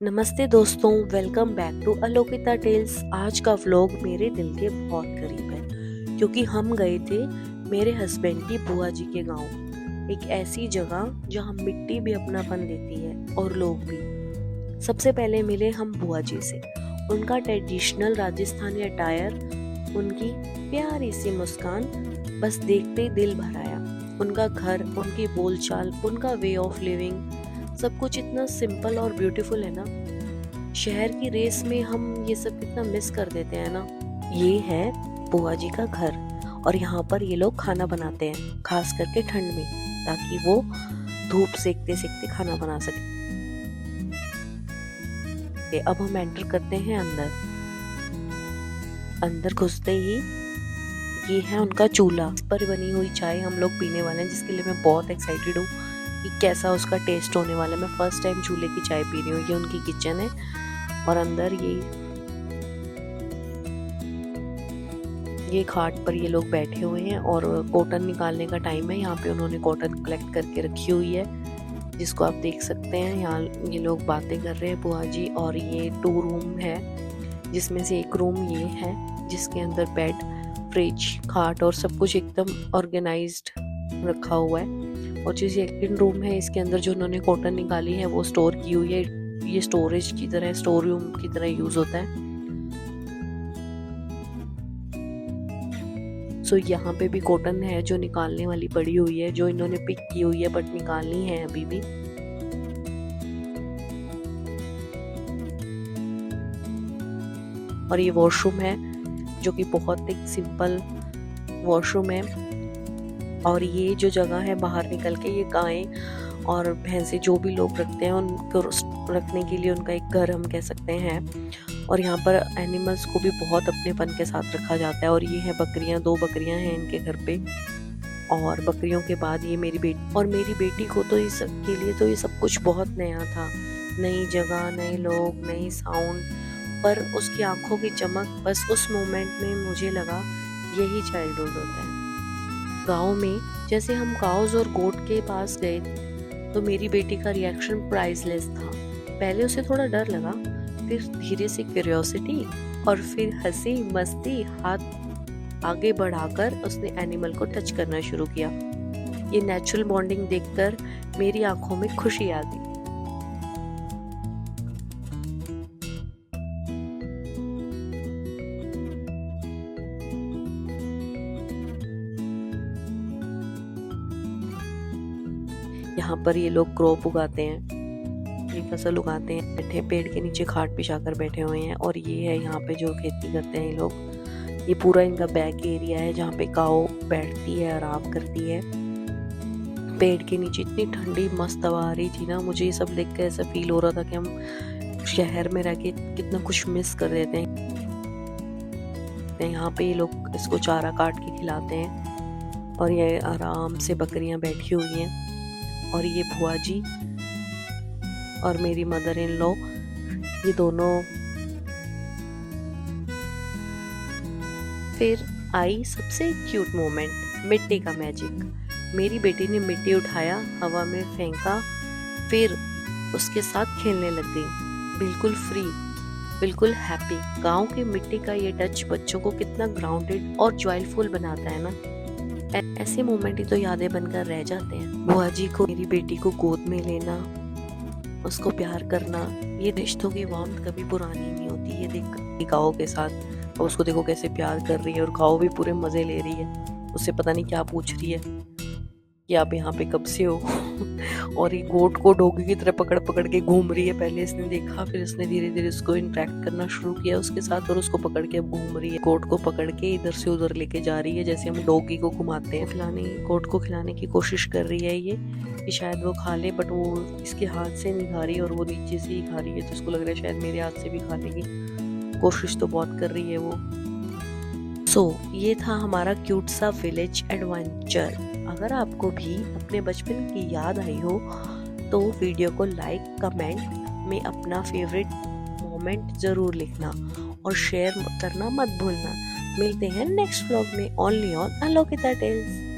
नमस्ते दोस्तों, welcome back to अलोकिता tales. आज का व्लॉग मेरे दिल के बहुत करीब है क्योंकि हम गए थे मेरे हस्बैंड की बुआ जी के गांव। एक ऐसी जगह जहां मिट्टी भी अपनापन देती है और लोग भी। सबसे पहले मिले हम बुआ जी से। उनका ट्रेडिशनल राजस्थानी अटायर, उनकी प्यारी सी मुस्कान बस देखते ही दिल भर आया। उनका घर, उनकी बोलचाल, उनका वे ऑफ लिविंग, सब कुछ इतना सिंपल और ब्यूटीफुल है ना। शहर की रेस में हम ये सब कितना मिस कर देते हैं ना। ये है बुआ जी का घर और यहाँ पर ये लोग खाना बनाते हैं, खास करके ठंड में, ताकि वो धूप सेकते सेकते खाना बना सके। अब हम एंटर करते हैं अंदर। अंदर घुसते ही ये है उनका चूल्हा। इस पर बनी हुई चाय हम लोग पीने वाले हैं, जिसके लिए मैं बहुत एक्साइटेड हूँ कि कैसा उसका टेस्ट होने वाला है। मैं फर्स्ट टाइम चूल्हे की चाय पी रही हूँ। ये उनकी किचन है और अंदर ये खाट पर ये लोग बैठे हुए हैं और कॉटन निकालने का टाइम है। यहाँ पे उन्होंने कॉटन कलेक्ट करके रखी हुई है, जिसको आप देख सकते हैं। यहाँ ये लोग बातें कर रहे हैं बुआ जी। और ये 2 रूम है, जिसमें से एक रूम ये है जिसके अंदर बेड, फ्रिज, खाट और सब कुछ एकदम ऑर्गेनाइज्ड रखा हुआ है। और जो सेकंड रूम है, इसके अंदर जो उन्होंने कॉटन निकाली है वो स्टोर की हुई है। ये स्टोरेज की तरह, स्टोर रूम की तरह यूज होता है। सो यहाँ पे भी कॉटन है जो निकालने वाली पड़ी हुई है, जो इन्होंने पिक की हुई है बट निकालनी है अभी भी। और ये वॉशरूम है जो कि बहुत एक सिंपल वॉशरूम है। और ये जो जगह है बाहर निकल के, ये गायें और भैंसे जो भी लोग रखते हैं उनको रखने के लिए उनका एक घर हम कह सकते हैं। और यहाँ पर एनिमल्स को भी बहुत अपनेपन के साथ रखा जाता है। और ये है बकरियाँ, 2 बकरियाँ हैं इनके घर पे। और बकरियों के बाद ये मेरी बेटी, और मेरी बेटी को तो इस के लिए तो ये सब कुछ बहुत नया था। नई जगह, नए लोग, नई साउंड, पर उसकी आंखों की चमक, बस उस मोमेंट में मुझे लगा यही चाइल्डहुड होता है। गाँव में जैसे हम काउज और गोट के पास गए तो मेरी बेटी का रिएक्शन प्राइसलेस था। पहले उसे थोड़ा डर लगा, फिर धीरे से क्यूरियोसिटी और फिर हंसी मस्ती, हाथ आगे बढ़ाकर उसने एनिमल को टच करना शुरू किया। ये नेचुरल बॉन्डिंग देखकर मेरी आंखों में खुशी आ गई। यहाँ पर ये लोग क्रॉप उगाते हैं, ये फसल उगाते हैं। बैठे पेड़ के नीचे खाट बिछाकर बैठे हुए हैं। और ये है यहाँ पे जो खेती करते हैं ये लोग। ये पूरा इनका बैक एरिया है जहाँ पे काऊ बैठती है, आराम करती है पेड़ के नीचे। इतनी ठंडी मस्त हवा आ रही थी ना, मुझे ये सब देख कर ऐसा फील हो रहा था कि हम शहर में रह के कितना कुछ मिस कर देते हैं। यहाँ पे ये लोग इसको चारा काट के खिलाते हैं और ये आराम से बकरियां बैठी हुई हैं। और ये बुआ जी और मेरी मदर इन लॉ, ये दोनों। फिर आई सबसे क्यूट मोमेंट, मिट्टी का मैजिक। मेरी बेटी ने मिट्टी उठाया, हवा में फेंका, फिर उसके साथ खेलने लग गई, बिल्कुल फ्री, बिल्कुल हैप्पी। गांव की मिट्टी का ये टच बच्चों को कितना ग्राउंडेड और जॉयफुल बनाता है ना। ऐसे मोमेंट ही तो यादें बनकर रह जाते हैं। बुआ जी को मेरी बेटी को गोद में लेना, उसको प्यार करना, ये रिश्तों की वार्मथ कभी पुरानी नहीं होती। ये देख काऊ के साथ, और उसको देखो कैसे प्यार कर रही है और काऊ भी पूरे मजे ले रही है। उससे पता नहीं क्या पूछ रही है कि आप यहाँ पे कब से हो। और ये गोट को डॉगी की तरह पकड़ पकड़ के घूम रही है। पहले इसने देखा, फिर इसने धीरे धीरे उसको इंटरेक्ट करना शुरू किया उसके साथ और उसको पकड़ के अब घूम रही है। गोट को पकड़ के इधर से उधर लेके जा रही है, जैसे हम डॉगी को घुमाते हैं। गोट को खिलाने की कोशिश कर रही है ये कि शायद वो खा ले, बट वो इसके हाथ से नहीं खा रही है और वो नीचे से ही खा रही है। तो उसको लग रहा है शायद मेरे हाथ से भी खा लेगी। कोशिश तो बहुत कर रही है वो। ये था हमारा क्यूट सा विलेज एडवेंचर। अगर आपको भी अपने बचपन की याद आई हो तो वीडियो को लाइक, कमेंट में अपना फेवरेट मोमेंट जरूर लिखना और शेयर करना मत भूलना। मिलते हैं नेक्स्ट व्लॉग में, ओनली ऑन अलोकिता टेल्स।